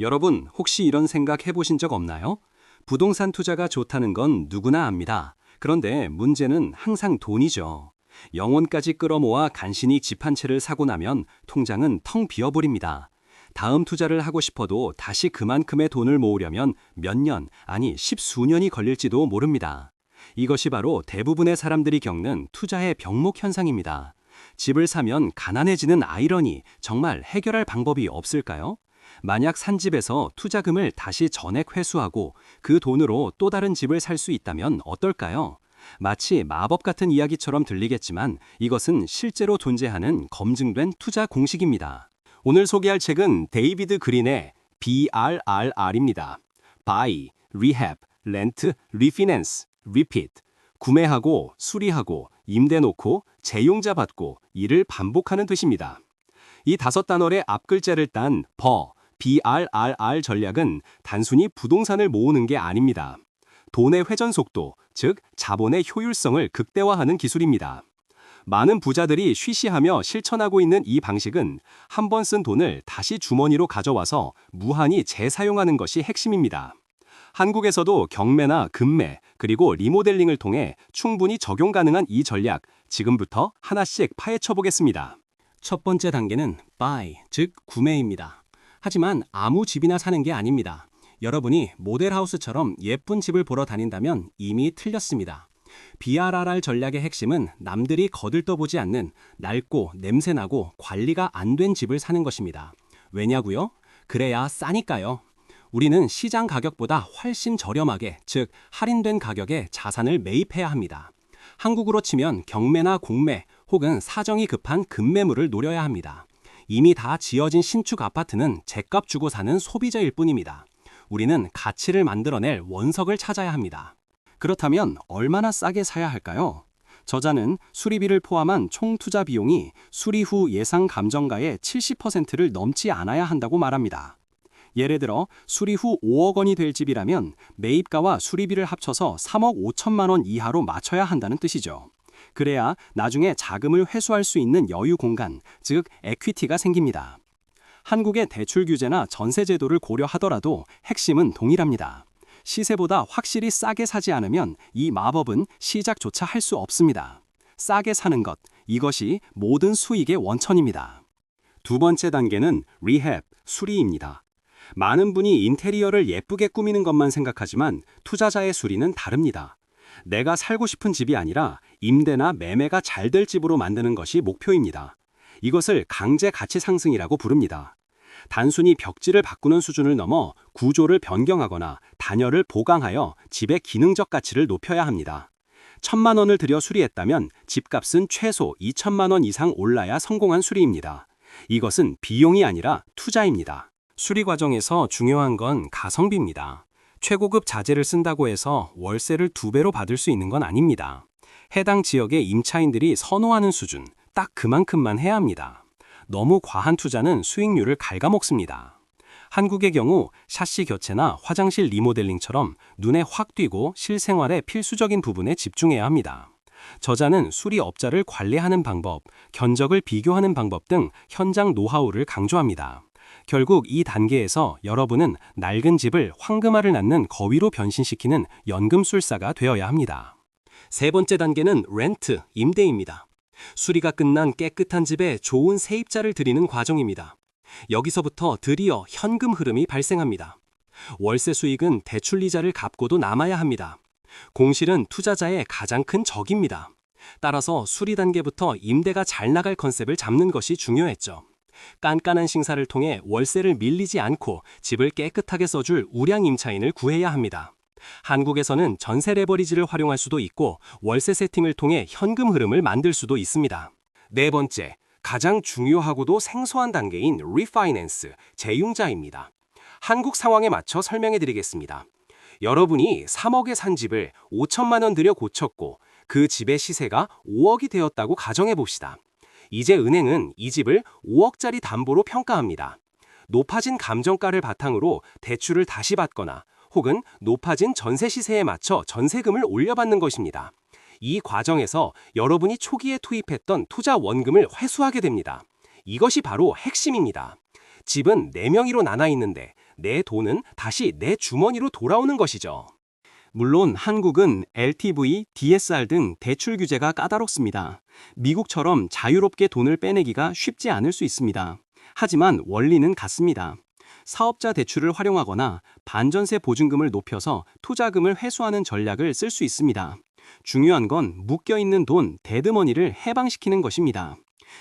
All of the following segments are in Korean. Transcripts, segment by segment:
여러분, 혹시 이런 생각 해보신 적 없나요? 부동산 투자가 좋다는 건 누구나 압니다. 그런데 문제는 항상 돈이죠. 영혼까지 끌어모아 간신히 집 한 채를 사고 나면 통장은 텅 비어버립니다. 다음 투자를 하고 싶어도 다시 그만큼의 돈을 모으려면 몇 년, 아니 십수년이 걸릴지도 모릅니다. 이것이 바로 대부분의 사람들이 겪는 투자의 병목 현상입니다. 집을 사면 가난해지는 아이러니, 정말 해결할 방법이 없을까요? 만약 산 집에서 투자금을 다시 전액 회수하고 그 돈으로 또 다른 집을 살 수 있다면 어떨까요? 마치 마법 같은 이야기처럼 들리겠지만 이것은 실제로 존재하는 검증된 투자 공식입니다. 오늘 소개할 책은 데이비드 그린의 BRRR입니다. Buy, Rehab, Rent, Refinance, Repeat. 구매하고, 수리하고, 임대 놓고, 재용자 받고, 이를 반복하는 뜻입니다. 이 5단어의 앞글자를 딴 BRRR 전략은 단순히 부동산을 모으는 게 아닙니다. 돈의 회전 속도, 즉 자본의 효율성을 극대화하는 기술입니다. 많은 부자들이 쉬쉬하며 실천하고 있는 이 방식은 한 번 쓴 돈을 다시 주머니로 가져와서 무한히 재사용하는 것이 핵심입니다. 한국에서도 경매나 급매, 그리고 리모델링을 통해 충분히 적용 가능한 이 전략, 지금부터 하나씩 파헤쳐 보겠습니다. 첫 번째 단계는 buy, 즉 구매입니다. 하지만 아무 집이나 사는 게 아닙니다. 여러분이 모델하우스처럼 예쁜 집을 보러 다닌다면 이미 틀렸습니다. BRRR 전략의 핵심은 남들이 거들떠보지 않는 낡고 냄새나고 관리가 안 된 집을 사는 것입니다. 왜냐고요? 그래야 싸니까요. 우리는 시장 가격보다 훨씬 저렴하게, 즉 할인된 가격에 자산을 매입해야 합니다. 한국으로 치면 경매나 공매 혹은 사정이 급한 급매물을 노려야 합니다. 이미 다 지어진 신축 아파트는 제값 주고 사는 소비자일 뿐입니다. 우리는 가치를 만들어낼 원석을 찾아야 합니다. 그렇다면 얼마나 싸게 사야 할까요? 저자는 수리비를 포함한 총 투자 비용이 수리 후 예상 감정가의 70%를 넘지 않아야 한다고 말합니다. 예를 들어 수리 후 5억 원이 될 집이라면 매입가와 수리비를 합쳐서 3억 5천만 원 이하로 맞춰야 한다는 뜻이죠. 그래야 나중에 자금을 회수할 수 있는 여유 공간, 즉 에퀴티가 생깁니다. 한국의 대출 규제나 전세 제도를 고려하더라도 핵심은 동일합니다. 시세보다 확실히 싸게 사지 않으면 이 마법은 시작조차 할 수 없습니다. 싸게 사는 것, 이것이 모든 수익의 원천입니다. 두 번째 단계는 리헵, 수리입니다. 많은 분이 인테리어를 예쁘게 꾸미는 것만 생각하지만 투자자의 수리는 다릅니다. 내가 살고 싶은 집이 아니라 임대나 매매가 잘 될 집으로 만드는 것이 목표입니다. 이것을 강제 가치 상승이라고 부릅니다. 단순히 벽지를 바꾸는 수준을 넘어 구조를 변경하거나 단열을 보강하여 집의 기능적 가치를 높여야 합니다. 1,000만 원을 들여 수리했다면 집값은 최소 2천만 원 이상 올라야 성공한 수리입니다. 이것은 비용이 아니라 투자입니다. 수리 과정에서 중요한 건 가성비입니다. 최고급 자재를 쓴다고 해서 월세를 2배로 받을 수 있는 건 아닙니다. 해당 지역의 임차인들이 선호하는 수준, 딱 그만큼만 해야 합니다. 너무 과한 투자는 수익률을 갉아먹습니다. 한국의 경우 샤시 교체나 화장실 리모델링처럼 눈에 확 띄고 실생활의 필수적인 부분에 집중해야 합니다. 저자는 수리업자를 관리하는 방법, 견적을 비교하는 방법 등 현장 노하우를 강조합니다. 결국 이 단계에서 여러분은 낡은 집을 황금알을 낳는 거위로 변신시키는 연금술사가 되어야 합니다. 세 번째 단계는 렌트, 임대입니다. 수리가 끝난 깨끗한 집에 좋은 세입자를 들이는 과정입니다. 여기서부터 드디어 현금 흐름이 발생합니다. 월세 수익은 대출 이자를 갚고도 남아야 합니다. 공실은 투자자의 가장 큰 적입니다. 따라서 수리 단계부터 임대가 잘 나갈 컨셉을 잡는 것이 중요했죠. 깐깐한 심사를 통해 월세를 밀리지 않고 집을 깨끗하게 써줄 우량 임차인을 구해야 합니다. 한국에서는 전세 레버리지를 활용할 수도 있고 월세 세팅을 통해 현금 흐름을 만들 수도 있습니다. 네 번째, 가장 중요하고도 생소한 단계인 리파이낸스, 재융자입니다. 한국 상황에 맞춰 설명해 드리겠습니다. 여러분이 3억에 산 집을 5천만 원 들여 고쳤고 그 집의 시세가 5억이 되었다고 가정해 봅시다. 이제 은행은 이 집을 5억짜리 담보로 평가합니다. 높아진 감정가를 바탕으로 대출을 다시 받거나 혹은 높아진 전세 시세에 맞춰 전세금을 올려받는 것입니다. 이 과정에서 여러분이 초기에 투입했던 투자 원금을 회수하게 됩니다. 이것이 바로 핵심입니다. 집은 4명이로 나눠 있는데 내 돈은 다시 내 주머니로 돌아오는 것이죠. 물론 한국은 LTV, DSR 등 대출 규제가 까다롭습니다. 미국처럼 자유롭게 돈을 빼내기가 쉽지 않을 수 있습니다. 하지만 원리는 같습니다. 사업자 대출을 활용하거나 반전세 보증금을 높여서 투자금을 회수하는 전략을 쓸 수 있습니다. 중요한 건 묶여있는 돈, 데드머니를 해방시키는 것입니다.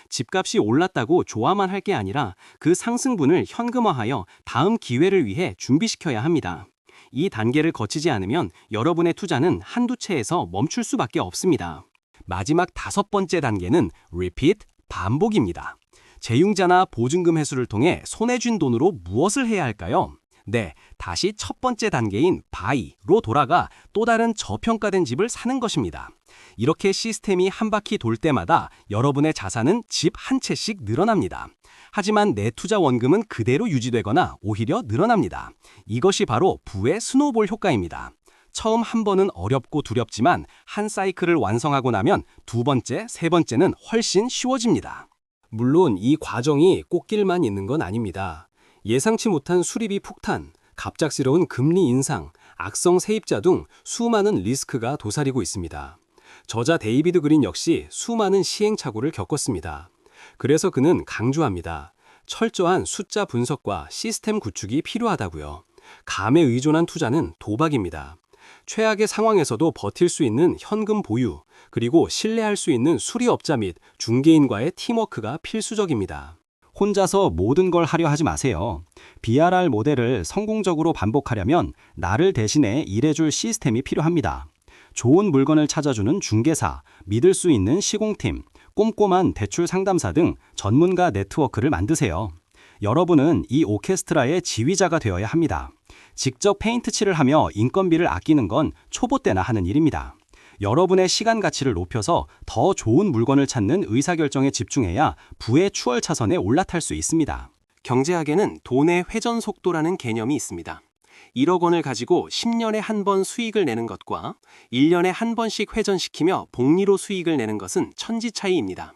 집값이 올랐다고 좋아만 할 게 아니라 그 상승분을 현금화하여 다음 기회를 위해 준비시켜야 합니다. 이 단계를 거치지 않으면 여러분의 투자는 한두 채에서 멈출 수밖에 없습니다. 마지막 5번째 단계는 repeat, 반복입니다. 재융자나 보증금 회수를 통해 손에 쥔 돈으로 무엇을 해야 할까요? 네, 다시 첫 번째 단계인 buy로 돌아가 또 다른 저평가된 집을 사는 것입니다. 이렇게 시스템이 한 바퀴 돌 때마다 여러분의 자산은 집 한 채씩 늘어납니다. 하지만 내 투자 원금은 그대로 유지되거나 오히려 늘어납니다. 이것이 바로 부의 스노우볼 효과입니다. 처음 한 번은 어렵고 두렵지만 한 사이클을 완성하고 나면 두 번째, 세 번째는 훨씬 쉬워집니다. 물론 이 과정이 꽃길만 있는 건 아닙니다. 예상치 못한 수리비 폭탄, 갑작스러운 금리 인상, 악성 세입자 등 수많은 리스크가 도사리고 있습니다. 저자 데이비드 그린 역시 수많은 시행착오를 겪었습니다. 그래서 그는 강조합니다. 철저한 숫자 분석과 시스템 구축이 필요하다고요. 감에 의존한 투자는 도박입니다. 최악의 상황에서도 버틸 수 있는 현금 보유, 그리고 신뢰할 수 있는 수리업자 및 중개인과의 팀워크가 필수적입니다. 혼자서 모든 걸 하려 하지 마세요. BRR 모델을 성공적으로 반복하려면 나를 대신해 일해줄 시스템이 필요합니다. 좋은 물건을 찾아주는 중개사, 믿을 수 있는 시공팀, 꼼꼼한 대출 상담사 등 전문가 네트워크를 만드세요. 여러분은 이 오케스트라의 지휘자가 되어야 합니다. 직접 페인트 칠을 하며 인건비를 아끼는 건 초보 때나 하는 일입니다. 여러분의 시간 가치를 높여서 더 좋은 물건을 찾는 의사결정에 집중해야 부의 추월 차선에 올라탈 수 있습니다. 경제학에는 돈의 회전 속도라는 개념이 있습니다. 1억 원을 가지고 10년에 한 번 수익을 내는 것과 1년에 한 번씩 회전시키며 복리로 수익을 내는 것은 천지 차이입니다.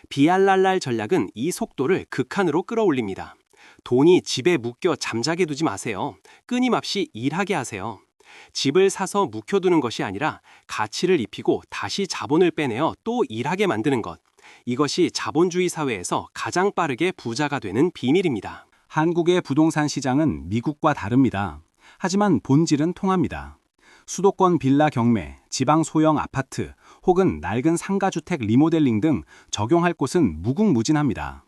BRRR 전략은 이 속도를 극한으로 끌어올립니다. 돈이 집에 묶여 잠자게 두지 마세요. 끊임없이 일하게 하세요. 집을 사서 묵혀두는 것이 아니라 가치를 입히고 다시 자본을 빼내어 또 일하게 만드는 것. 이것이 자본주의 사회에서 가장 빠르게 부자가 되는 비밀입니다. 한국의 부동산 시장은 미국과 다릅니다. 하지만 본질은 통합니다. 수도권 빌라 경매, 지방 소형 아파트, 혹은 낡은 상가주택 리모델링 등 적용할 곳은 무궁무진합니다.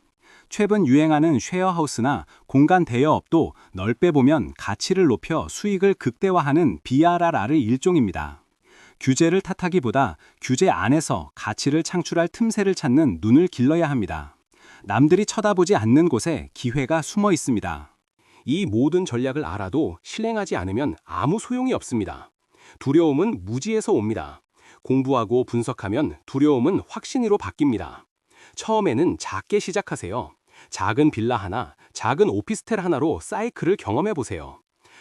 최근 유행하는 쉐어하우스나 공간 대여업도 넓게 보면 가치를 높여 수익을 극대화하는 BRRR의 일종입니다. 규제를 탓하기보다 규제 안에서 가치를 창출할 틈새를 찾는 눈을 길러야 합니다. 남들이 쳐다보지 않는 곳에 기회가 숨어 있습니다. 이 모든 전략을 알아도 실행하지 않으면 아무 소용이 없습니다. 두려움은 무지에서 옵니다. 공부하고 분석하면 두려움은 확신으로 바뀝니다. 처음에는 작게 시작하세요. 작은 빌라 하나, 작은 오피스텔 하나로 사이클을 경험해 보세요.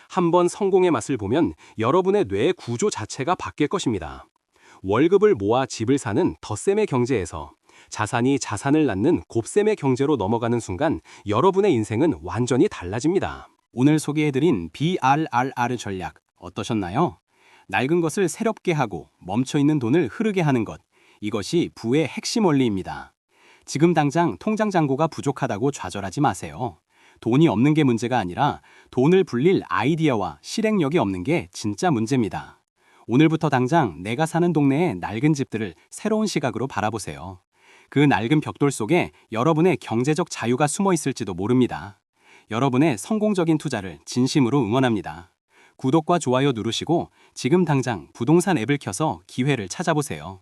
한번 성공의 맛을 보면 여러분의 뇌의 구조 자체가 바뀔 것입니다. 월급을 모아 집을 사는 덧셈의 경제에서 자산이 자산을 낳는 곱셈의 경제로 넘어가는 순간 여러분의 인생은 완전히 달라집니다. 오늘 소개해드린 BRRR 전략 어떠셨나요? 낡은 것을 새롭게 하고 멈춰있는 돈을 흐르게 하는 것. 이것이 부의 핵심 원리입니다. 지금 당장 통장 잔고가 부족하다고 좌절하지 마세요. 돈이 없는 게 문제가 아니라 돈을 불릴 아이디어와 실행력이 없는 게 진짜 문제입니다. 오늘부터 당장 내가 사는 동네의 낡은 집들을 새로운 시각으로 바라보세요. 그 낡은 벽돌 속에 여러분의 경제적 자유가 숨어 있을지도 모릅니다. 여러분의 성공적인 투자를 진심으로 응원합니다. 구독과 좋아요 누르시고 지금 당장 부동산 앱을 켜서 기회를 찾아보세요.